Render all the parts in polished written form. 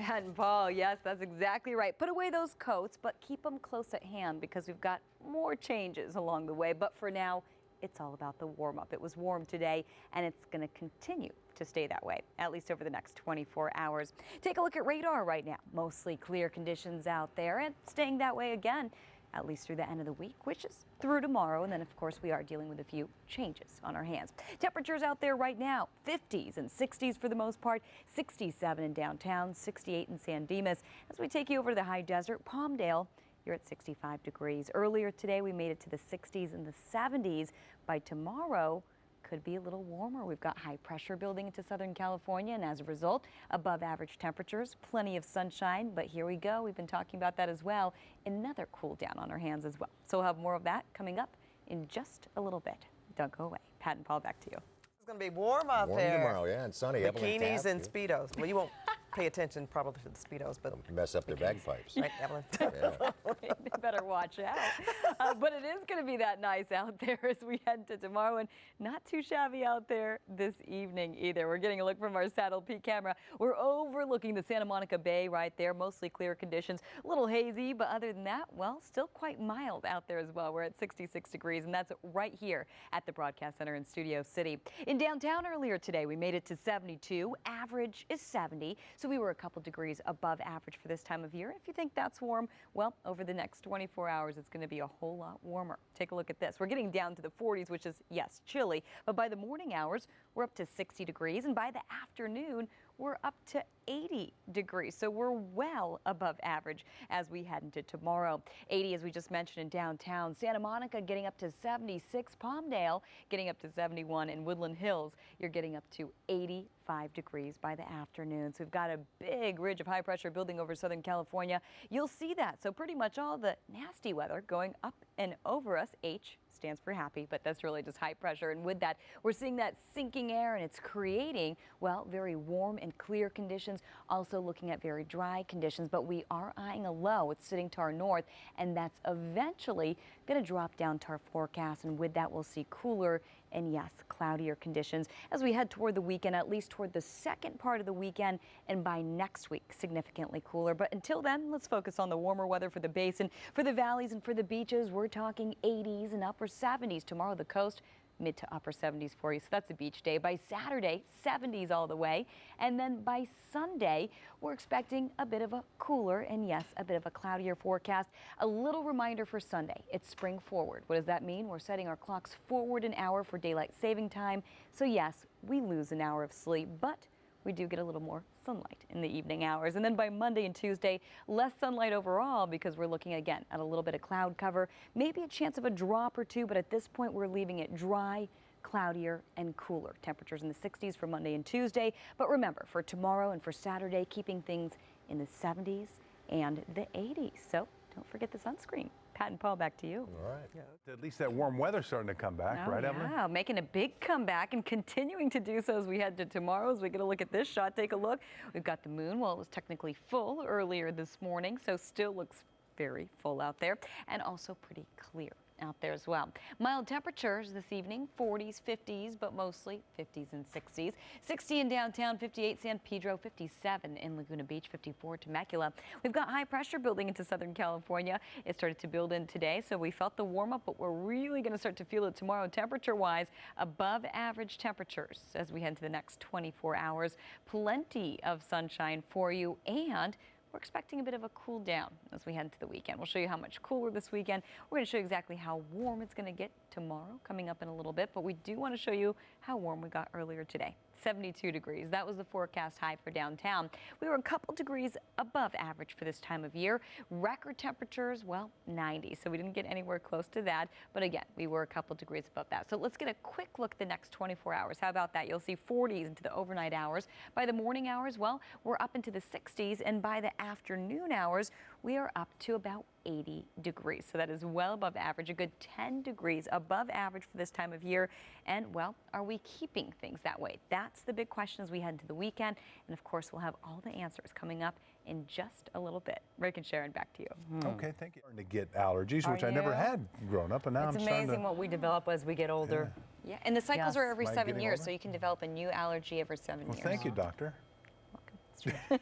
Pat and Paul, yes, that's exactly right. Put away those coats, but keep them close at hand because we've got more changes along the way. But for now, it's all about the warm-up. It was warm today, and it's going to continue to stay that way, at least over the next 24 hours. Take a look at radar right now. Mostly clear conditions out there and staying that way again, at least through the end of the week, which is through tomorrow. And then, of course, we are dealing with a few changes on our hands. Temperatures out there right now, 50s and 60s for the most part, 67 in downtown, 68 in San Dimas. As we take you over to the high desert, Palmdale, you're at 65 degrees. Earlier today, we made it to the 60s and the 70s. By tomorrow, could be a little warmer. We've got high pressure building into Southern California, and as a result, above average temperatures, plenty of sunshine. But here we go. We've been talking about that as well. Another cool down on our hands as well. So we'll have more of that coming up in just a little bit. Don't go away. Pat and Paul, back to you. It's going to be warm out Warm there. tomorrow, yeah, and sunny. Evelyn Bikinis Taft, and yeah. Speedos. Well, you won't pay attention probably to the Speedos, but Mess up their bagpipes. right, Evelyn? Yeah. They better watch out. But it is going to be that nice out there as we head to tomorrow, and not too shabby out there this evening either. We're getting a look from our Saddle Peak camera. We're overlooking the Santa Monica Bay right there. Mostly clear conditions, a little hazy, but other than that, well, still quite mild out there as well. We're at 66 degrees, and that's right here at the Broadcast Center in Studio City. In downtown earlier today, we made it to 72. Average is 70. So we were a couple degrees above average for this time of year. If you think that's warm, well, over the next 24 hours, it's going to be a whole lot warmer. Take a look at this. We're getting down to the 40s, which is, yes, chilly. But by the morning hours, we're up to 60 degrees. And by the afternoon, we're up to 80 degrees. So we're well above average as we head into tomorrow. 80, as we just mentioned, in downtown. Santa Monica getting up to 76. Palmdale getting up to 71. In Woodland Hills, you're getting up to 85 degrees by the afternoon. So we've got a big ridge of high pressure building over Southern California. You'll see that. So pretty much all the nasty weather going up and over us. H stands for happy, but that's really just high pressure. And with that, we're seeing that sinking air, and it's creating, well, very warm and clear conditions. Also looking at very dry conditions, but we are eyeing a low. It's sitting to our north, and that's eventually going to drop down to our forecast. And with that, we'll see cooler and, yes, cloudier conditions as we head toward the weekend, at least toward the second part of the weekend, and by next week, significantly cooler. But until then, let's focus on the warmer weather for the basin. For the valleys and for the beaches, we're talking 80s and upper 70s. Tomorrow, the coast, mid to upper 70s for you. So that's a beach day. By Saturday, 70s all the way. And then by Sunday, we're expecting a bit of a cooler and, yes, a bit of a cloudier forecast. A little reminder for Sunday, it's spring forward. What does that mean? We're setting our clocks forward an hour for daylight saving time. So yes, we lose an hour of sleep, but we do get a little more sunlight in the evening hours. And then by Monday and Tuesday, less sunlight overall because we're looking again at a little bit of cloud cover, maybe a chance of a drop or two, but at this point we're leaving it dry, cloudier, and cooler. Temperatures in the 60s for Monday and Tuesday. But remember, for tomorrow and for Saturday, keeping things in the 70s and the 80s. So don't forget the sunscreen. Pat and Paul, back to you. All right. Yeah, at least that warm weather's starting to come back, right, Evelyn? Yeah, making a big comeback and continuing to do so as we head to tomorrow. As we get a look at this shot, take a look. We've got the moon. Well, it was technically full earlier this morning, so still looks very full out there and also pretty clear out there as well. Mild temperatures this evening, 40s, 50s, but mostly 50s and 60s. 60 in downtown, 58 San Pedro, 57 in Laguna Beach, 54 Temecula. We've got high pressure building into Southern California. It started to build in today, so we felt the warm up, but we're really going to start to feel it tomorrow temperature-wise. Above average temperatures as we head to the next 24 hours. Plenty of sunshine for you, and we're expecting a bit of a cool down as we head to the weekend. We'll show you how much cooler this weekend. We're going to show you exactly how warm it's going to get tomorrow, coming up in a little bit. But we do want to show you how warm we got earlier today. 72 degrees. That was the forecast high for downtown. We were a couple degrees above average for this time of year. Record temperatures, well, 90. So we didn't get anywhere close to that. But again, we were a couple degrees above that. So let's get a quick look at the next 24 hours. How about that? You'll see 40s into the overnight hours. By the morning hours, well, we're up into the 60s. And by the afternoon hours, we are up to about 80 degrees. So that is well above average, a good 10 degrees above average for this time of year. And, well, are we keeping things that way? That's the big question as we head into the weekend. And, of course, we'll have all the answers coming up in just a little bit. Rick and Sharon, back to you. Okay, thank you. Starting to get allergies, which I never had growing up, and now It's I'm starting amazing to... what we develop as we get older. Yeah, and the cycles Yes. are every Am I 7 getting years, older? so you can develop a new allergy every 7 Well, years. thank you, doctor. That's true.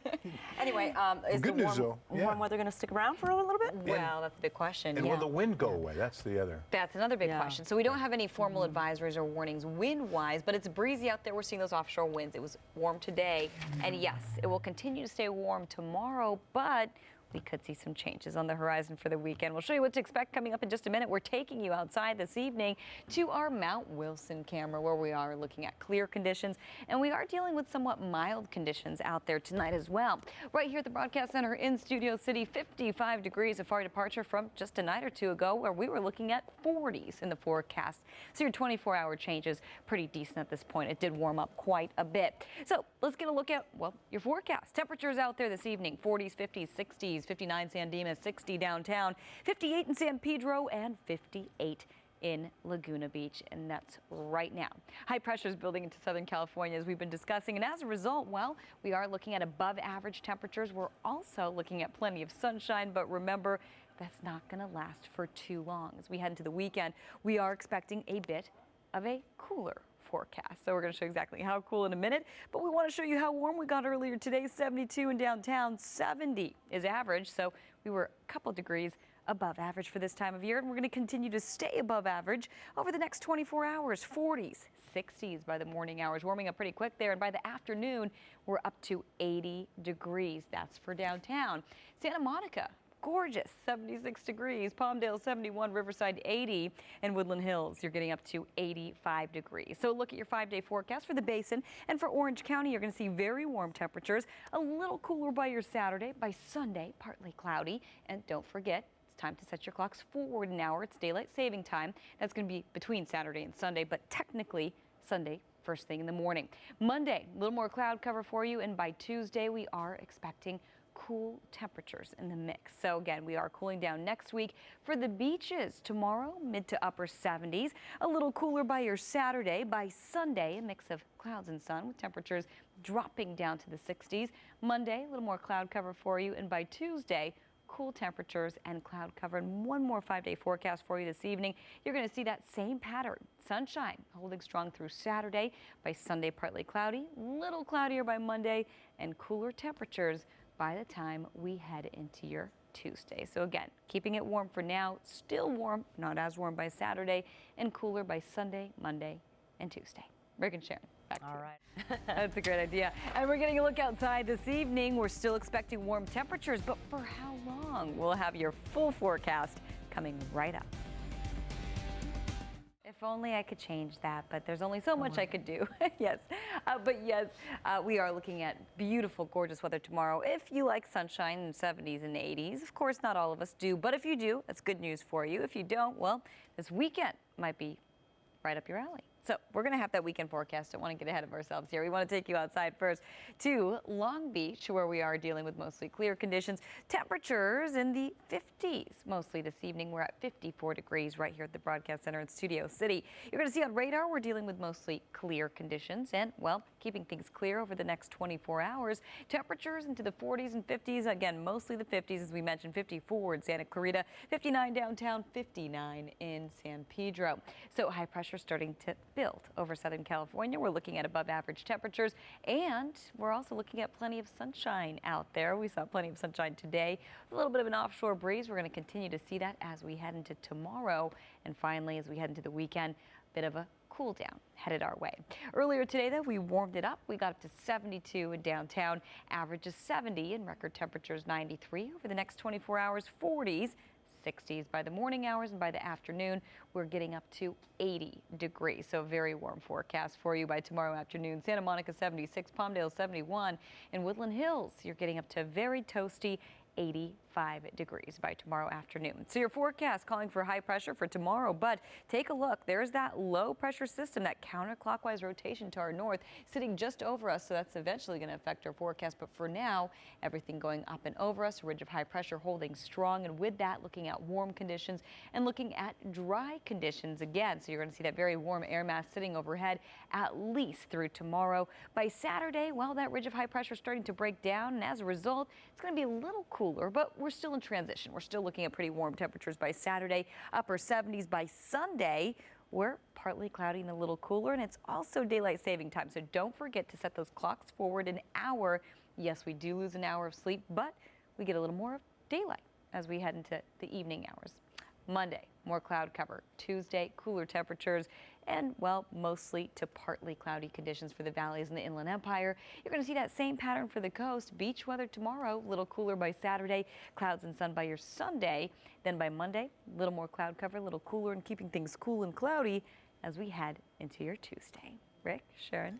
Anyway, is good the news, though. Yeah. warm weather going to stick around for a little bit? Well, that's a big question. And yeah. will the wind go away? That's the other. That's another big Yeah. question. So we don't have any formal advisories or warnings wind-wise, but it's breezy out there. We're seeing those offshore winds. It was warm today, and yes, it will continue to stay warm tomorrow, but we could see some changes on the horizon for the weekend. We'll show you what to expect coming up in just a minute. We're taking you outside this evening to our Mount Wilson camera, where we are looking at clear conditions, and we are dealing with somewhat mild conditions out there tonight as well. Right here at the Broadcast Center in Studio City, 55 degrees, a far departure from just a night or two ago where we were looking at 40s in the forecast. So your 24-hour change is pretty decent at this point. It did warm up quite a bit. So let's get a look at, well, your forecast. Temperatures out there this evening, 40s, 50s, 60s, 59 San Dimas, 60 downtown, 58 in San Pedro, and 58 in Laguna Beach, and that's right now. High pressure is building into Southern California, as we've been discussing, and as a result, well, we are looking at above average temperatures. We're also looking at plenty of sunshine, but remember, that's not going to last for too long. As we head into the weekend, we are expecting a bit of a cooler forecast. So we're going to show you exactly how cool in a minute, but we want to show you how warm we got earlier today. 72 in downtown, 70 is average. So we were a couple degrees above average for this time of year, and we're going to continue to stay above average over the next 24 hours. 40s, 60s by the morning hours, warming up pretty quick there, and by the afternoon, we're up to 80 degrees. That's for downtown. Santa Monica, gorgeous, 76 degrees. Palmdale 71, Riverside 80, and Woodland Hills, you're getting up to 85 degrees. So look at your 5-day forecast for the Basin, and for Orange County, you're going to see very warm temperatures, a little cooler by your Saturday. By Sunday, partly cloudy, and don't forget, it's time to set your clocks forward an hour. It's daylight saving time. That's going to be between Saturday and Sunday, but technically Sunday first thing in the morning. Monday, a little more cloud cover for you, and by Tuesday, we are expecting cool temperatures in the mix. So again, we are cooling down next week. For the beaches, tomorrow, mid to upper 70s, a little cooler by your Saturday. By Sunday, a mix of clouds and sun with temperatures dropping down to the 60s. Monday, a little more cloud cover for you, and by Tuesday, cool temperatures and cloud cover. And one more 5-day forecast for you this evening. You're going to see that same pattern. Sunshine holding strong through Saturday. By Sunday, partly cloudy, little cloudier by Monday, and cooler temperatures by the time we head into your Tuesday. So again, keeping it warm for now, still warm, not as warm by Saturday, and cooler by Sunday, Monday, and Tuesday. Rick and Sharon, back to you. All right. That's a great idea. And we're getting a look outside this evening. We're still expecting warm temperatures, but for how long? We'll have your full forecast coming right up. If only I could change that, but there's only so much I could do. Yes, we are looking at beautiful, gorgeous weather tomorrow. If you like sunshine in 70s and 80s, of course, not all of us do, but if you do, that's good news for you. If you don't, well, this weekend might be right up your alley. So we're going to have that weekend forecast. Don't want to get ahead of ourselves here. We want to take you outside first to Long Beach, where we are dealing with mostly clear conditions. Temperatures in the 50s mostly this evening. We're at 54 degrees right here at the Broadcast Center in Studio City. You're going to see on radar we're dealing with mostly clear conditions and, well, keeping things clear over the next 24 hours. Temperatures into the 40s and 50s. Again, mostly the 50s, as we mentioned, 54 in Santa Clarita, 59 downtown, 59 in San Pedro. So high pressure starting to build over Southern California. We're looking at above average temperatures, and we're also looking at plenty of sunshine out there. We saw plenty of sunshine today. A little bit of an offshore breeze. We're going to continue to see that as we head into tomorrow. And finally, as we head into the weekend, a bit of a cool down headed our way. Earlier today, though, we warmed it up. We got up to 72 in downtown, average is 70, and record temperatures 93. Over the next 24 hours, 40s. 60s by the morning hours, and by the afternoon, we're getting up to 80 degrees. So very warm forecast for you by tomorrow afternoon. Santa Monica 76, Palmdale 71, and Woodland Hills, you're getting up to very toasty 85 degrees by tomorrow afternoon. So your forecast calling for high pressure for tomorrow, but take a look. There's that low pressure system, that counterclockwise rotation to our north, sitting just over us. So that's eventually going to affect our forecast. But for now, everything going up and over us, a ridge of high pressure holding strong. And with that, looking at warm conditions and looking at dry conditions again. So you're going to see that very warm air mass sitting overhead at least through tomorrow. By Saturday, well, that ridge of high pressure starting to break down. And as a result, it's going to be a little cooler, but we're still in transition. We're still looking at pretty warm temperatures by Saturday, upper 70s by Sunday. We're partly cloudy and a little cooler, and it's also daylight saving time. So don't forget to set those clocks forward an hour Yes, we do lose an hour of sleep, but we get a little more of daylight as we head into the evening hours. Monday, more cloud cover. Tuesday, cooler temperatures and, well, mostly to partly cloudy conditions for the valleys in the Inland Empire. You're going to see that same pattern for the coast. Beach weather tomorrow, a little cooler by Saturday, clouds and sun by your Sunday. Then by Monday, a little more cloud cover, a little cooler and keeping things cool and cloudy as we head into your Tuesday. Rick, Sharon.